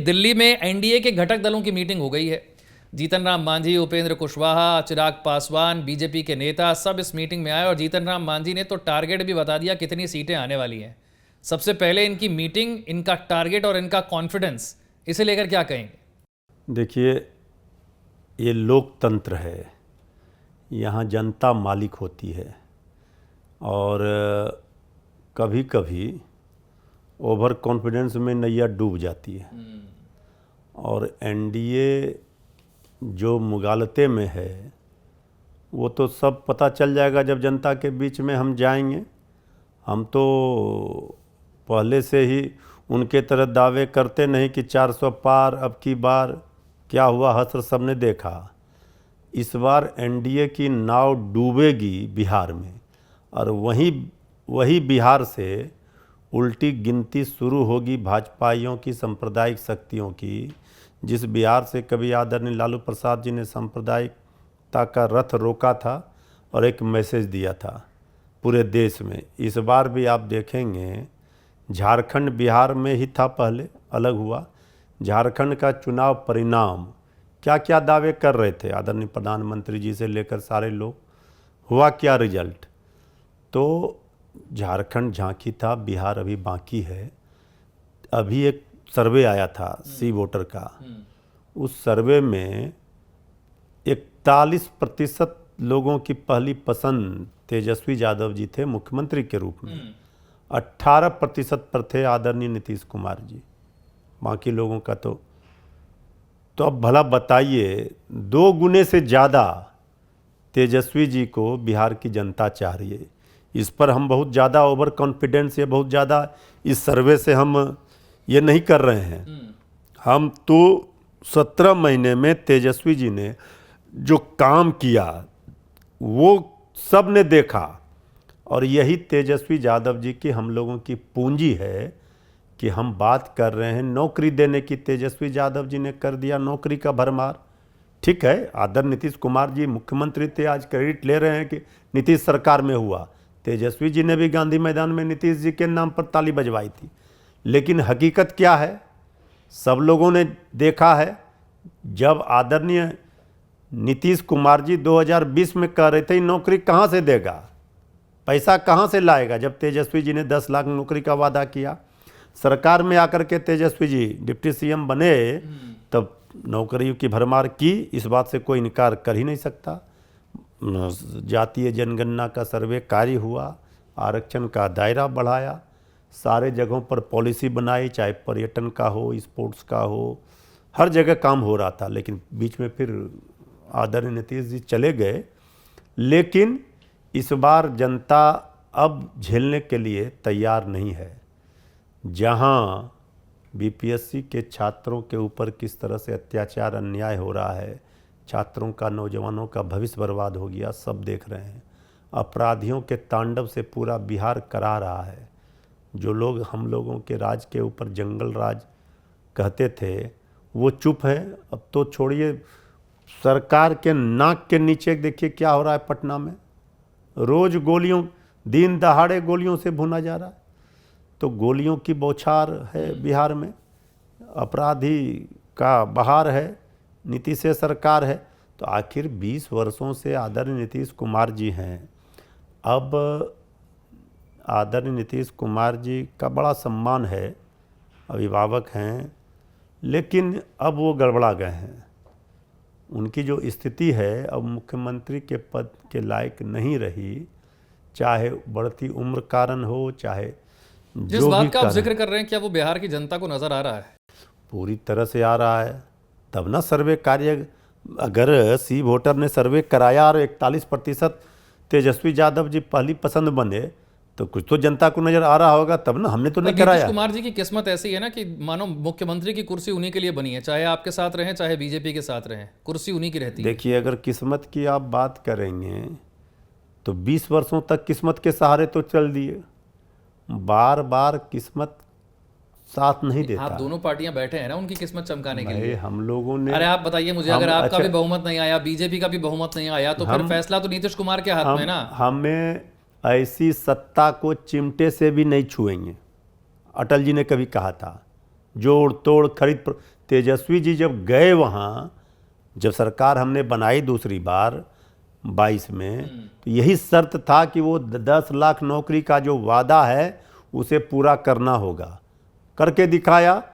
दिल्ली में एनडीए के घटक दलों की मीटिंग हो गई है। जीतन राम मांझी, उपेंद्र कुशवाहा, चिराग पासवान, बीजेपी के नेता सब इस मीटिंग में आए और जीतन राम मांझी ने तो टारगेट भी बता दिया कितनी सीटें आने वाली हैं। सबसे पहले इनकी मीटिंग, इनका टारगेट और इनका कॉन्फिडेंस, इसे लेकर क्या कहेंगे? देखिए, ये लोकतंत्र है, यहाँ जनता मालिक होती है और कभी कभी ओवर कॉन्फिडेंस में नैया डूब जाती है। और एनडीए जो मुगालते में है वो तो सब पता चल जाएगा जब जनता के बीच में हम जाएंगे। हम तो पहले से ही उनके तरह दावे करते नहीं कि 400 पार। अब की बार क्या हुआ, हश्र सबने देखा। इस बार एनडीए की नाव डूबेगी बिहार में और वही बिहार से उल्टी गिनती शुरू होगी भाजपाइयों की, सांप्रदायिक शक्तियों की। जिस बिहार से कभी आदरणीय लालू प्रसाद जी ने सांप्रदायिकता का रथ रोका था और एक मैसेज दिया था पूरे देश में, इस बार भी आप देखेंगे झारखंड बिहार में ही था, पहले अलग हुआ। झारखंड का चुनाव परिणाम क्या क्या दावे कर रहे थे आदरणीय प्रधानमंत्री जी से लेकर सारे लोग, हुआ क्या रिजल्ट? तो झारखंड झांकी था, बिहार अभी बाकी है। अभी एक सर्वे आया था सी वोटर का, उस सर्वे में 41% लोगों की पहली पसंद तेजस्वी यादव जी थे मुख्यमंत्री के रूप में। 18% पर थे आदरणीय नीतीश कुमार जी, बाकी लोगों का तो अब भला बताइए, 2 गुने से ज़्यादा तेजस्वी जी को बिहार की जनता चाह रही है। इस पर हम बहुत ज़्यादा ओवर कॉन्फिडेंस या बहुत ज़्यादा इस सर्वे से हम ये नहीं कर रहे हैं। हम तो 17 महीने में तेजस्वी जी ने जो काम किया वो सब ने देखा और यही तेजस्वी यादव जी की हम लोगों की पूंजी है कि हम बात कर रहे हैं नौकरी देने की। तेजस्वी यादव जी ने कर दिया नौकरी का भरमार। ठीक है, आदरणीय नीतीश कुमार जी मुख्यमंत्री थे, आज क्रेडिट ले रहे हैं कि नीतीश सरकार में हुआ। तेजस्वी जी ने भी गांधी मैदान में नीतीश जी के नाम पर ताली बजवाई थी। लेकिन हकीकत क्या है, सब लोगों ने देखा है। जब आदरणीय नीतीश कुमार जी 2020 में कह रहे थे नौकरी कहाँ से देगा, पैसा कहाँ से लाएगा, जब तेजस्वी जी ने 10 लाख नौकरी का वादा किया, सरकार में आकर के तेजस्वी जी डिप्टी सीएम बने, तब नौकरियों की भरमार की। इस बात से कोई इनकार कर ही नहीं सकता। जातीय जनगणना का सर्वे कार्य हुआ, आरक्षण का दायरा बढ़ाया, सारे जगहों पर पॉलिसी बनाई, चाहे पर्यटन का हो, स्पोर्ट्स का हो, हर जगह काम हो रहा था। लेकिन बीच में फिर आदरणीय नीतीश जी चले गए। लेकिन इस बार जनता अब झेलने के लिए तैयार नहीं है। जहां बीपीएससी के छात्रों के ऊपर किस तरह से अत्याचार, अन्याय हो रहा है, छात्रों का, नौजवानों का भविष्य बर्बाद हो गया, सब देख रहे हैं। अपराधियों के तांडव से पूरा बिहार करा रहा है। जो लोग हम लोगों के राज के ऊपर जंगल राज कहते थे वो चुप है। अब तो छोड़िए, सरकार के नाक के नीचे देखिए क्या हो रहा है पटना में। रोज गोलियों, दिन दहाड़े गोलियों से भुना जा रहा है। तो गोलियों की बौछार है बिहार में, अपराधी का बहार है, नीतीश सरकार है। तो आखिर 20 वर्षों से आदरणीय नीतीश कुमार जी हैं। अब आदरणीय नीतीश कुमार जी का बड़ा सम्मान है, अभिभावक हैं, लेकिन अब वो गड़बड़ा गए हैं। उनकी जो स्थिति है अब मुख्यमंत्री के पद के लायक नहीं रही, चाहे बढ़ती उम्र कारण हो, चाहे जिस बात का आप जिक्र कर रहे हैं, क्या वो बिहार की जनता को नजर आ रहा है? पूरी तरह से आ रहा है, तब ना सर्वे कार्य। अगर सी वोटर ने सर्वे कराया और 41% तेजस्वी यादव जी पहली पसंद बने, तो कुछ तो जनता को नजर आ रहा होगा, तब ना। हमने तो नहीं कराया। नीतीश कुमार जी की किस्मत ऐसी है ना कि मानो मुख्यमंत्री की कुर्सी उन्हीं के लिए बनी है, चाहे आपके साथ रहें चाहे बीजेपी के साथ रहें, कुर्सी उन्हीं की रहती है। देखिए, अगर किस्मत की आप बात करेंगे तो 20 वर्षों तक किस्मत के सहारे तो चल दिए, बार बार किस्मत साथ नहीं देता। आप दोनों पार्टियां बैठे हैं ना उनकी किस्मत चमकाने के लिए। हम लोगों ने, अरे आप बताइए मुझे, अगर आपका भी बहुमत नहीं आया, बीजेपी का भी बहुमत नहीं आया, तो फिर फैसला तो नीतीश कुमार के हाथ में है ना। हमें ऐसी सत्ता को चिमटे से भी नहीं छुएंगे। अटल जी ने कभी कहा था, जोड़ तोड़ खरीद तेजस्वी जी जब गए वहाँ, जब सरकार हमने बनाई दूसरी बार 22 में, तो यही शर्त था कि वो 10 लाख नौकरी का जो वादा है उसे पूरा करना होगा। करके दिखाया।